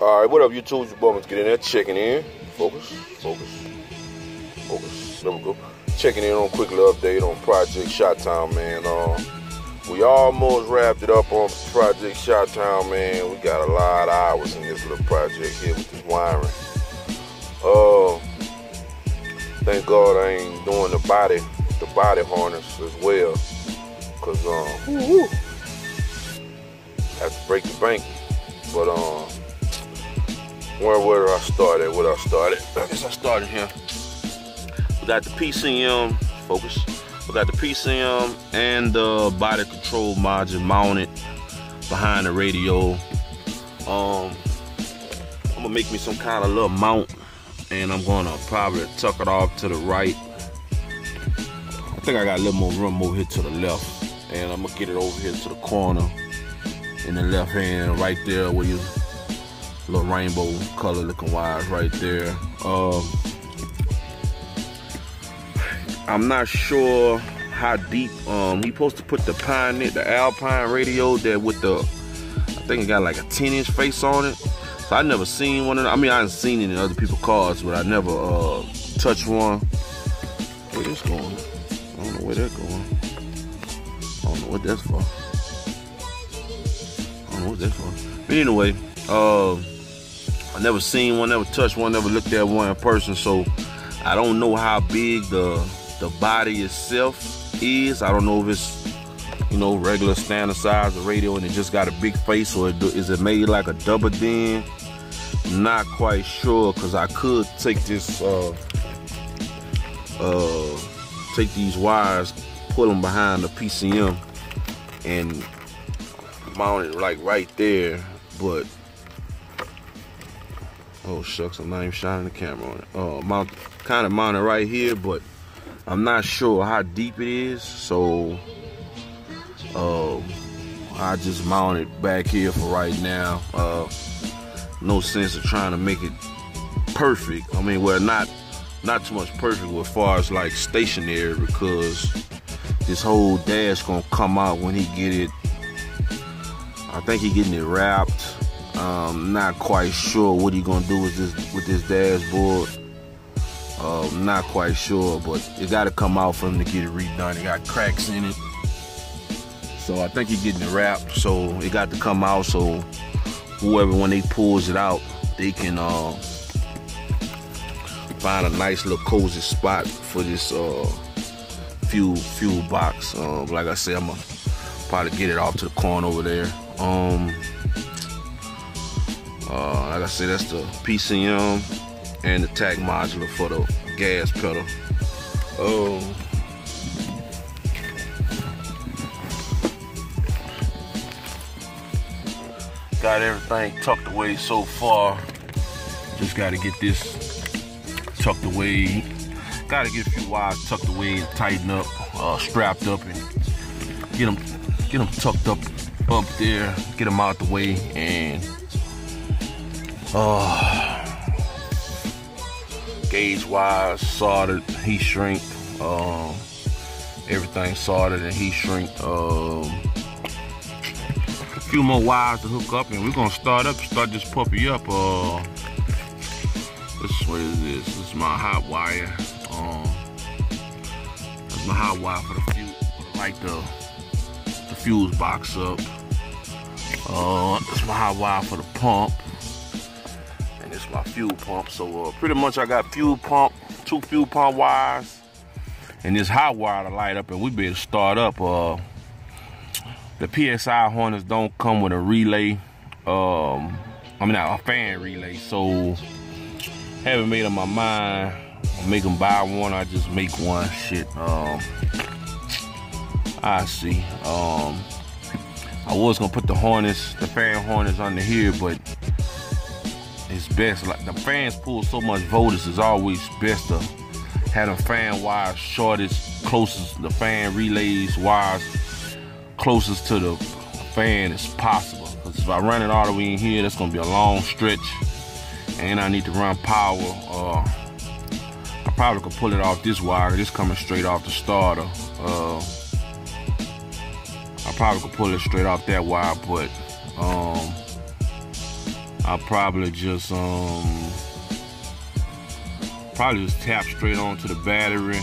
Alright, what up, YouTube? Your boy, let's get in there, checking in. Focus. There we go. Checking in on a quick little update on Project Shot-Town, man. We almost wrapped it up on Project Shot-Town, man. We got a lot of hours in this little project here with this wiring. Thank God I ain't doing the body harness as well, cause have to break the bank. But where I started? I guess I started here. We got the PCM, focus. We got the PCM and the body control module mounted behind the radio. I'm gonna make me some kind of little mount, and I'm gonna probably tuck it off to the right. I think I got a little more room over here to the left, and I'm gonna get it over here to the corner in the left hand, right there where you little rainbow color looking wires right there. I'm not sure how deep he supposed to put the Pioneer, the Alpine radio there with the, I think it got like a 10-inch face on it. So I never seen one of them. I mean, I haven't seen it in other people's cars, but I never touched one. Where this going? I don't know where that's going. I don't know what that's for. But anyway, I never seen one, never touched one, never looked at one in person, so I don't know how big the body itself is. I don't know if it's, you know, regular standard size of radio and it just got a big face, or is it made like a double din? Not quite sure, because I could take this take these wires, pull them behind the PCM and mount it like right there, but oh shucks, I'm not even shining the camera on it. Kind of mount it right here, but I'm not sure how deep it is, so I just mount it back here for right now. No sense of trying to make it perfect. I mean, well, not too much perfect as far as like stationary, because this whole dash gonna come out when he get it. I think he getting it wrapped. Not quite sure what he gonna do with this dashboard. Not quite sure, but it got to come out for him to get it redone. It got cracks in it, so I think he getting it wrapped. So it got to come out, so whoever, when they pulls it out, they can find a nice little cozy spot for this fuel box. Like I said, I'm gonna probably get it off to the corner over there. Like I said, that's the PCM and the tack modular for the gas pedal. Got everything tucked away so far. Just got to get this tucked away. Got to get a few wires tucked away and tighten up, strapped up, and get them tucked up there. Get them out the way, and gauge wires soldered, heat shrink, everything soldered and heat shrink. A few more wires to hook up, and we're gonna start this puppy up. What is this? This is my hot wire. That's my hot wire for the fuse, like the fuse box up. That's my hot wire for the pump. It's my fuel pump. So pretty much I got fuel pump, 2 fuel pump wires, and this hot wire to light up, and we better start up. The PSI harness don't come with a relay. I mean, not a fan relay. So haven't made up my mind. I'll make them buy one. I just make one. Shit. I see. I was gonna put the fan harness under here, but it's best, like the fans pull so much voltage, it's always best to have the fan wires shortest, closest, the fan relays wires closest to the fan as possible. Because if I run it all the way in here, that's gonna be a long stretch, and I need to run power. I probably could pull it off this wire. This coming straight off the starter. I probably could pull it straight off that wire, but I I'll probably just tap straight onto the battery.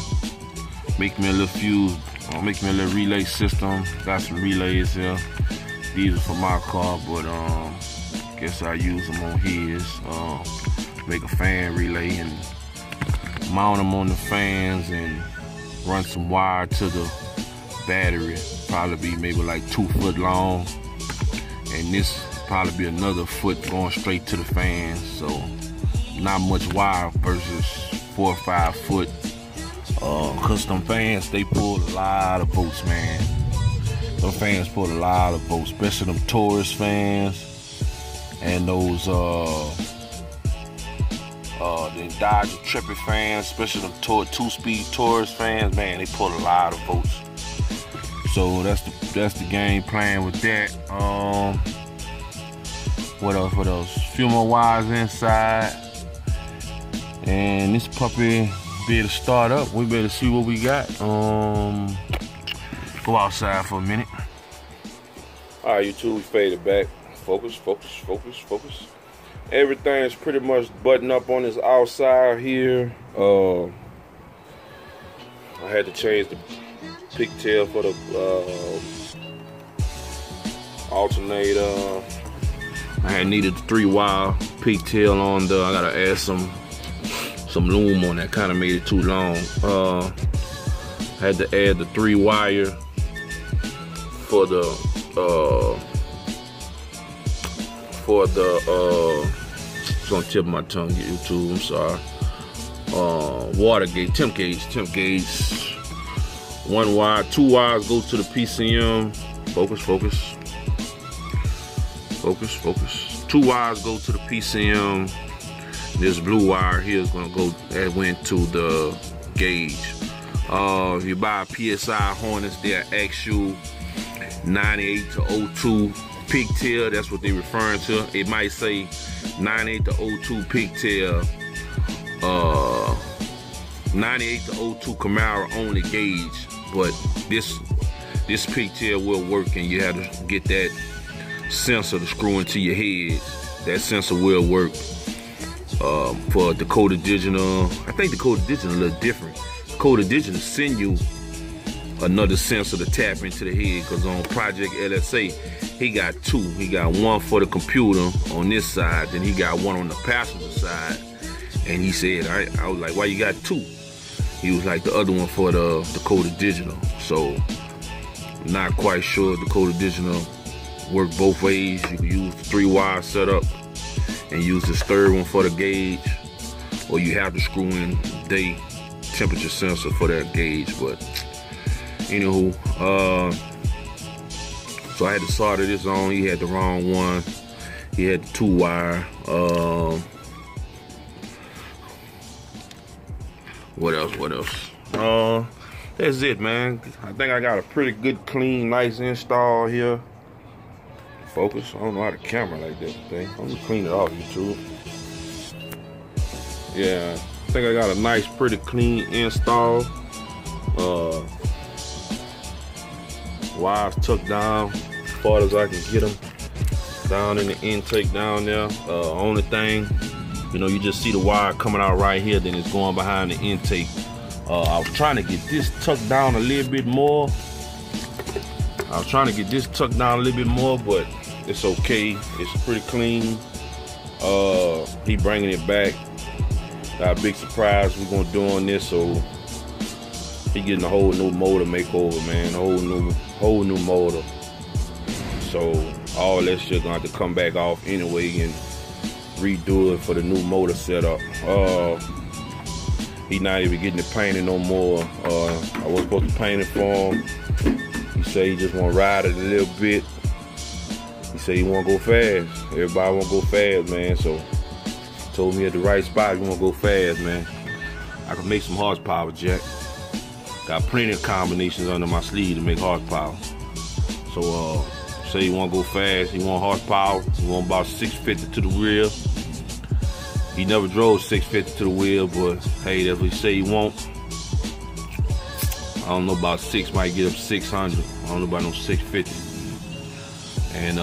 Make me a little fuse, make me a little relay system. Got some relays here. These are for my car, but guess I use them on his. Make a fan relay and mount them on the fans and run some wire to the battery. Probably be maybe like 2 foot long, and this probably be another foot going straight to the fans. So not much wire versus 4 or 5 foot. Cause them fans, they pull a lot of volts, man. Them fans pull a lot of volts, especially them Taurus fans and those the Dodge Intrepid fans, especially them 2-speed Taurus fans, man, they pull a lot of volts. So that's the game plan with that. What else? A few more wires inside, and this puppy be able to start up. We better see what we got. Go outside for a minute. All right, YouTube, we faded back. Focus. Everything's pretty much buttoned up on this outside here. I had to change the pigtail for the alternator. I had needed the 3-wire pigtail on the. I gotta add some loom on that. Kind of made it too long. Had to add the 3-wire for the it's on the tip of my tongue, YouTube, I'm sorry. Water gauge, temp gauge. 1 wire, 2 wires go to the PCM. Focus. 2 wires go to the PCM. This blue wire here is gonna go, that went to the gauge. If you buy a PSI harness, they'll ask you 98 to 02 pigtail. That's what they're referring to. It might say 98 to 02 pigtail, 98 to 02 Camaro only gauge. But this pigtail will work, and you have to get that sensor to screw into your head. That sensor will work. For Dakota Digital, I think Dakota Digital a little different. Dakota Digital send you another sensor to tap into the head, because on Project LSA, he got 2. He got 1 for the computer on this side, then he got 1 on the passenger side. And he said, I was like, why you got 2? He was like, the other one for the Dakota Digital. So, not quite sure Dakota Digital work both ways. You can use the 3-wire setup and use this 3rd one for the gauge, or you have to screw in the temperature sensor for that gauge. But anywho, so I had to solder this on. He had the wrong one. He had the 2-wire. What else? That's it, man. I think I got a pretty good, clean, nice install here. Focus. I don't know how to camera like that thing. I'm gonna clean it off, YouTube. Yeah, I think I got a nice, pretty clean install. Wires tucked down as far as I can get them. Down in the intake down there. Only thing, you know, you just see the wire coming out right here, then it's going behind the intake. I was trying to get this tucked down a little bit more. But it's okay. It's pretty clean. He bringing it back. Got a big surprise we're gonna do on this. So he getting a whole new motor makeover, man. Whole new motor. So all that shit gonna have to come back off anyway and redo it for the new motor setup. He not even getting it painted no more. I was supposed to paint it for him. He said he just want to ride it a little bit. He said he want to go fast. Everybody want to go fast, man. So told me at the right spot, you want to go fast, man. I can make some horsepower, Jack. Got plenty of combinations under my sleeve to make horsepower. So say you want to go fast, you want horsepower, you want about 650 to the wheel. He never drove 650 to the wheel, but hey, that's what he say he want. I don't know about 6, might get up 600. I don't know about no 650. And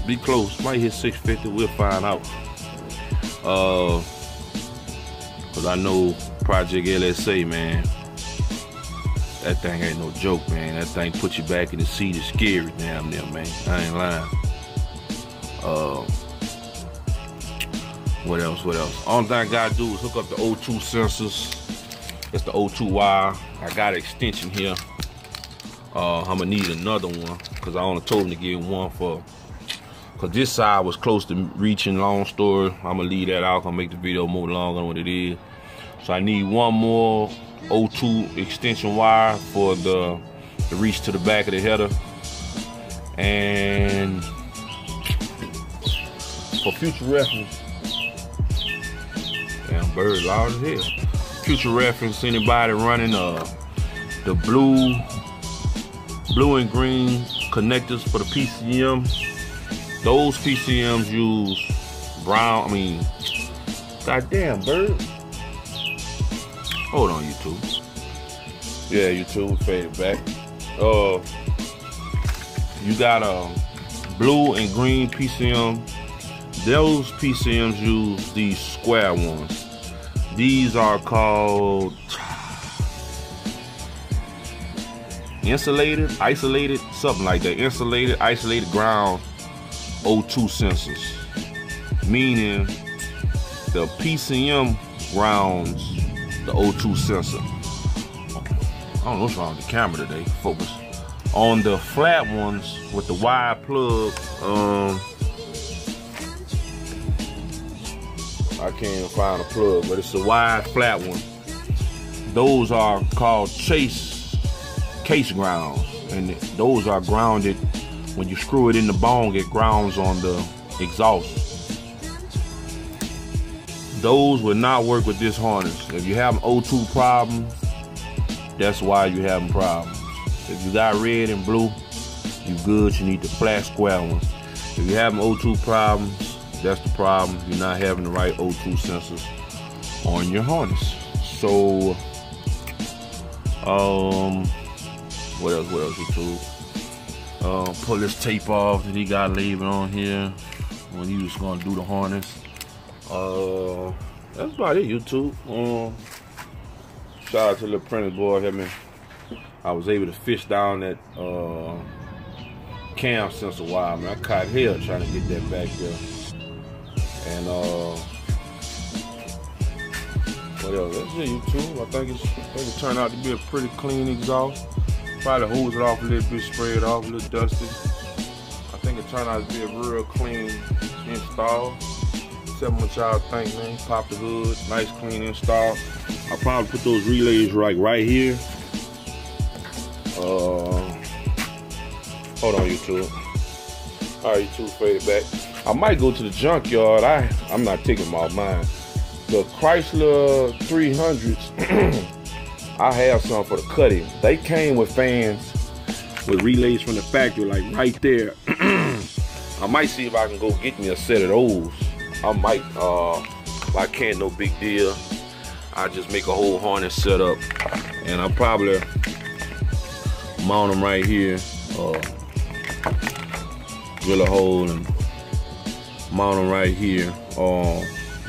Be close. Might hit 650. We'll find out. Cause I know Project LSA, man. That thing ain't no joke, man. That thing put you back in the seat. It's scary, damn near, man. I ain't lying. What else? Only thing I gotta do is hook up the O2 sensors. It's the O2 wire. I got an extension here. I'm gonna need another one because I only told him to get one for. Cause this side was close to reaching. Long story. I'm gonna leave that out. Gonna make the video more longer than what it is. So I need one more O2 extension wire for the reach to the back of the header. And for future reference, damn bird loud as hell. Future reference, anybody running the blue and green connectors for the PCM, those PCMs use brown, goddamn bird. Hold on, YouTube. Yeah, YouTube, fade it back. You got a blue and green PCM. Those PCMs use these square ones. These are called insulated, isolated, something like that. Insulated, isolated ground O2 sensors. Meaning the PCM grounds the O2 sensor. I don't know what's wrong with the camera today. Focus. On the flat ones with the wire plug, I can't even find a plug, but it's a wide flat one. Those are called case grounds, and those are grounded. When you screw it in the bone, it grounds on the exhaust. Those will not work with this harness. If you have O2 problems, that's why you're having problems. If you got red and blue, you good. You need the flat square ones. If you're having O2 problems, that's the problem. You're not having the right O2 sensors on your harness. So, what else, YouTube? Pull this tape off that he got labeled on here when he was gonna do the harness. That's about it, YouTube. Shout out to the apprentice boy. I was able to fish down that cam sensor wire, man. I caught hell trying to get that back there. And what else? That's it, YouTube. I think it turned out to be a pretty clean exhaust. Probably hose it off a little bit, spray it off a little dusty. I think it turned out to be a real clean install. Tell me what y'all think, man. Pop the hood, nice clean install. I'll probably put those relays right here. Hold on, YouTube. All right, YouTube, fade it back. I might go to the junkyard. I'm not taking them off mine. The Chrysler 300s, I have some for the cutting. They came with fans with relays from the factory, like right there. I might see if I can go get me a set of those. I might, I can't, no big deal. I just make a whole harness setup, and I'll probably mount them right here, drill a hole and mount them right here.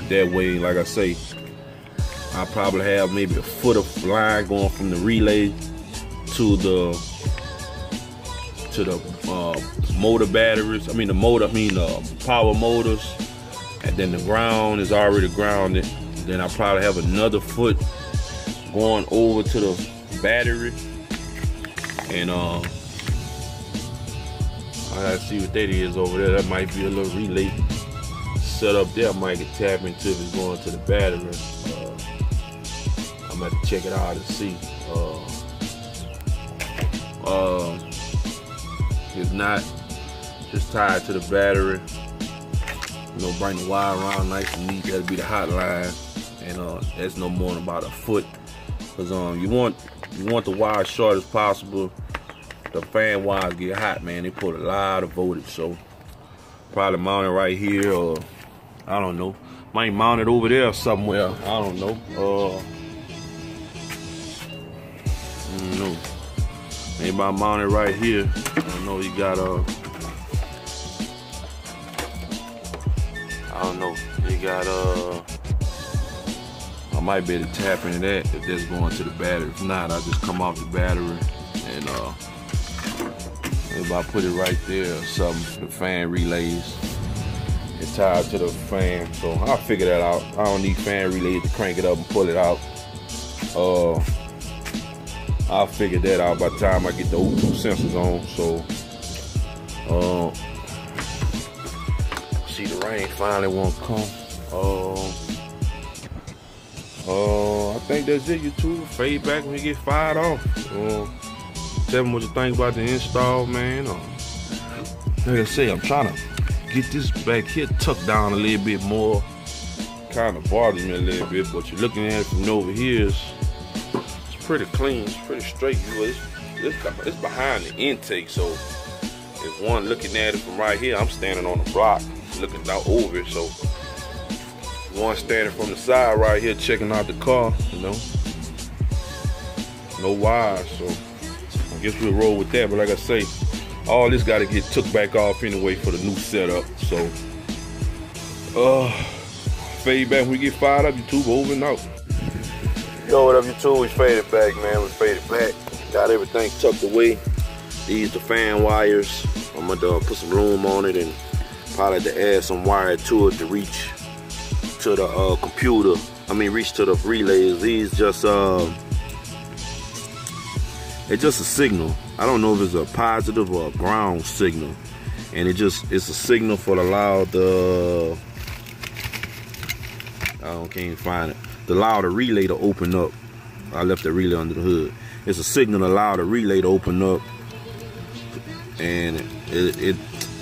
That way, like I say, I probably have maybe a foot of line going from the relay to the motor batteries. The power motors, and then the ground is already grounded. Then I probably have another foot going over to the battery, and I gotta see what that is over there. That might be a little relay set up there. I might get tapped into if it's going to the battery. I'm gonna have to check it out and see. If not, just tie it to the battery. You know, bring the wire around nice and neat. That'll be the hot line, and that's no more than about a foot. Cause you want the wire short as possible. The fan wires get hot, man. They put a lot of voltage, so probably mount it right here, or I don't know. Might mount it over there somewhere. I don't know. Maybe I mount it right here. I know you got I don't know. It got I might be able to tap into that if that's going to the battery. If not, I'll just come off the battery and if I put it right there or something, the fan relays. It's tied to the fan, so I'll figure that out. I don't need fan relays to crank it up and pull it out. I'll figure that out by the time I get the O2 sensors on. So, see, the rain finally won't come. I think that's it, YouTube. Fade back when you get fired off. Tell me what you think about the install, man. Like I say, I'm trying to get this back here tucked down a little bit more. Kind of bothers me a little bit, but you're looking at it from over here. It's pretty clean. It's pretty straight. It's behind the intake, so if one looking at it from right here, I'm standing on the block looking down over it. So one standing from the side right here checking out the car, you know, no wires. So I guess we'll roll with that. But like I say, all this got to get took back off anyway for the new setup. So, fade back when we get fired up, YouTube. Over and out. Yo, what up, YouTube? We faded back, man. We faded back. Got everything tucked away. These the fan wires. I'm gonna put some loom on it and probably to add some wire to it to reach to the computer. Reach to the relays. These just it's just a signal. I don't know if it's a positive or a ground signal, and it's a signal for the loud. Can't even find it. To allow the relay to open up. I left the relay under the hood. It's a signal to allow the relay to open up, and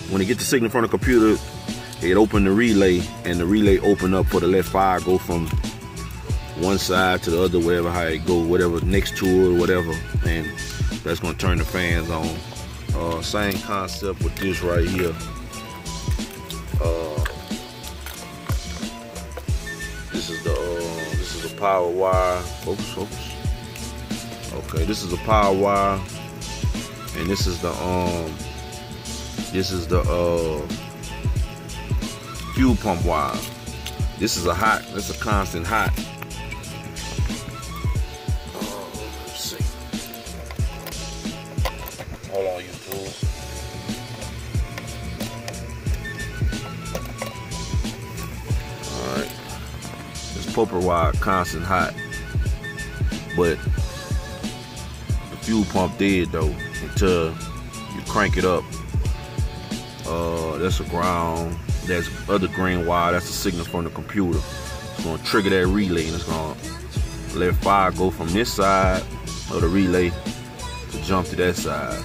when it gets the signal from the computer, it open the relay, and the relay open up for the let fire go from one side to the other, wherever how it go, whatever next to it or whatever, and that's gonna turn the fans on. Same concept with this right here. This is a power wire. Focus. Okay, this is a power wire, and this is the fuel pump wire. This is a constant hot. Let's see. Hold on, YouTube. Alright. This popper wire constant hot. But the fuel pump dead though until you crank it up. That's a ground. That's other green wire. That's a signal from the computer. It's gonna trigger that relay, and it's gonna let fire go from this side of the relay to jump to that side.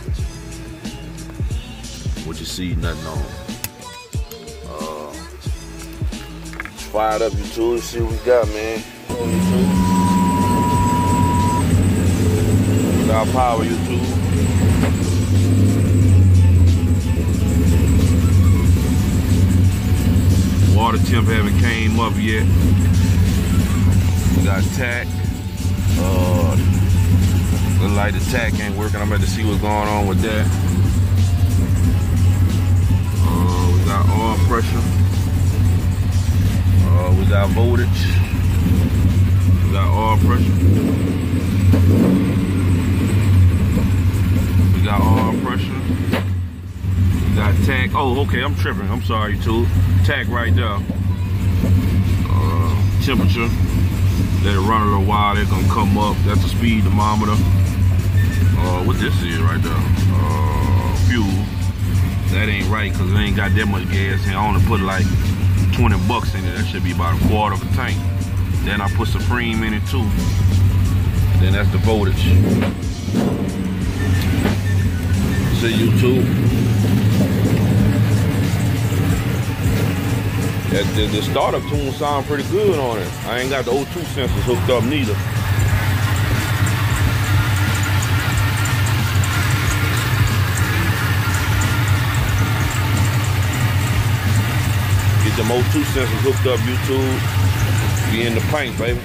What you see, nothing on. Fired up, YouTube. Let's see what we got, man. Without power, YouTube. Water temp haven't came up yet. We got tack. Look like the tack ain't working. I'm about to see what's going on with that. We got oil pressure. We got voltage. We got oil pressure. We got oil pressure. Got tag. Oh, okay, I'm tripping. I'm sorry, YouTube. Tag right there. Temperature. Let it run a little while. It's gonna come up. That's the speed thermometer. What this is right there? Fuel. That ain't right because it ain't got that much gas. And I only put like 20 bucks in it. That should be about a quarter of a tank. Then I put Supreme in it too. And then that's the voltage. See, YouTube. The startup tune sound pretty good on it. I ain't got the O2 sensors hooked up neither. Get them O2 sensors hooked up, YouTube. Be in the paint, baby.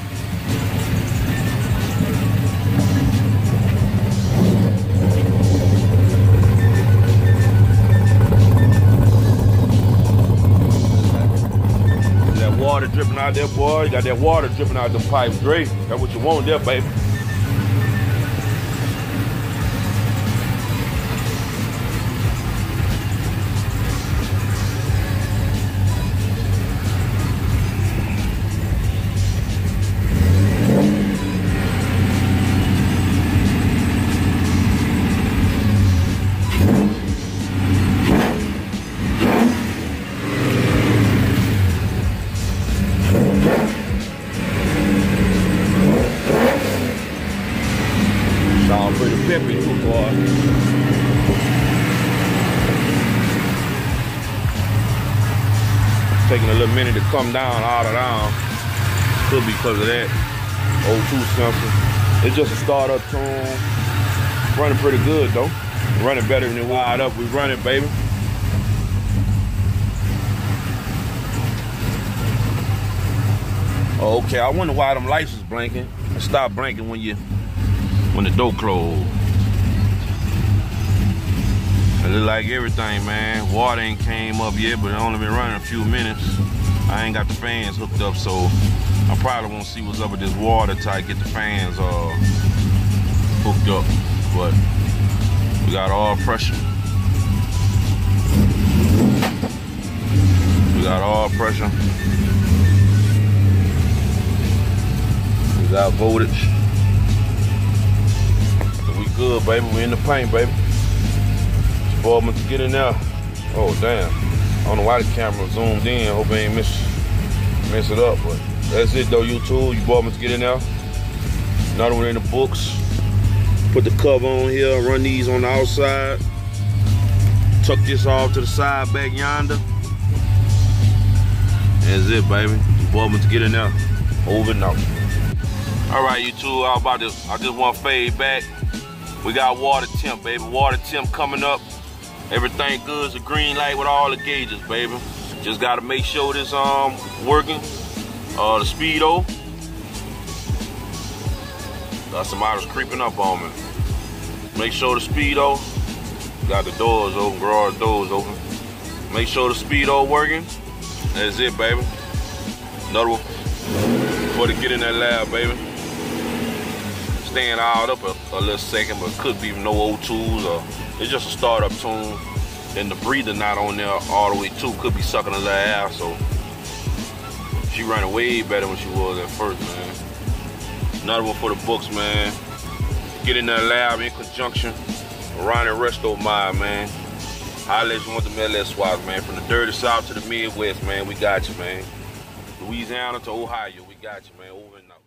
water dripping out there, boy. You got that water dripping out the pipes, Dre. That's what you want there, baby. Sound pretty peppy, boy. Taking a little minute to come down, out of down. Could be because of that. O2 sensor. It's just a startup tune. Running pretty good though. Running better than it wired up. We running, baby. Oh, okay, I wonder why them lights is blinking. It stop blinking when the door closed. It look like everything, man. Water ain't came up yet, but it only been running a few minutes. I ain't got the fans hooked up, so I probably won't see what's up with this water till I get the fans hooked up. But we got all pressure. We got all pressure. We got voltage. So we good, baby. We in the paint, baby. Boardman to get in there. Oh damn. I don't know why the camera zoomed in. Hope I ain't mess it up, but that's it though, YouTube. You Boardman to get in there. Another one in the books. Put the cover on here, run these on the outside. Tuck this off to the side back yonder. That's it, baby. You Boardman to get in there. Over and out. Alright, YouTube, I just want to fade back. We got water temp, baby. Water temp coming up. Everything good. It's a green light with all the gauges, baby. Just gotta make sure this working. The speedo. Got somebody's creeping up on me. Make sure the speedo. Got the doors open, garage doors open. Make sure the speedo working. That's it, baby. Another one before they get in that lab, baby. Staying out up a little second, but could be no O2s or it's just a startup tune. And the breather not on there all the way too. Could be sucking a little air, so she running way better than she was at first, man. Another one for the books, man. Get in that lab in conjunction. Ronnie Resto Mile, man. Holla if you want the MLS swaps, man. From the dirty south to the Midwest, man. We got you, man. Louisiana to Ohio, we got you, man. Over and out.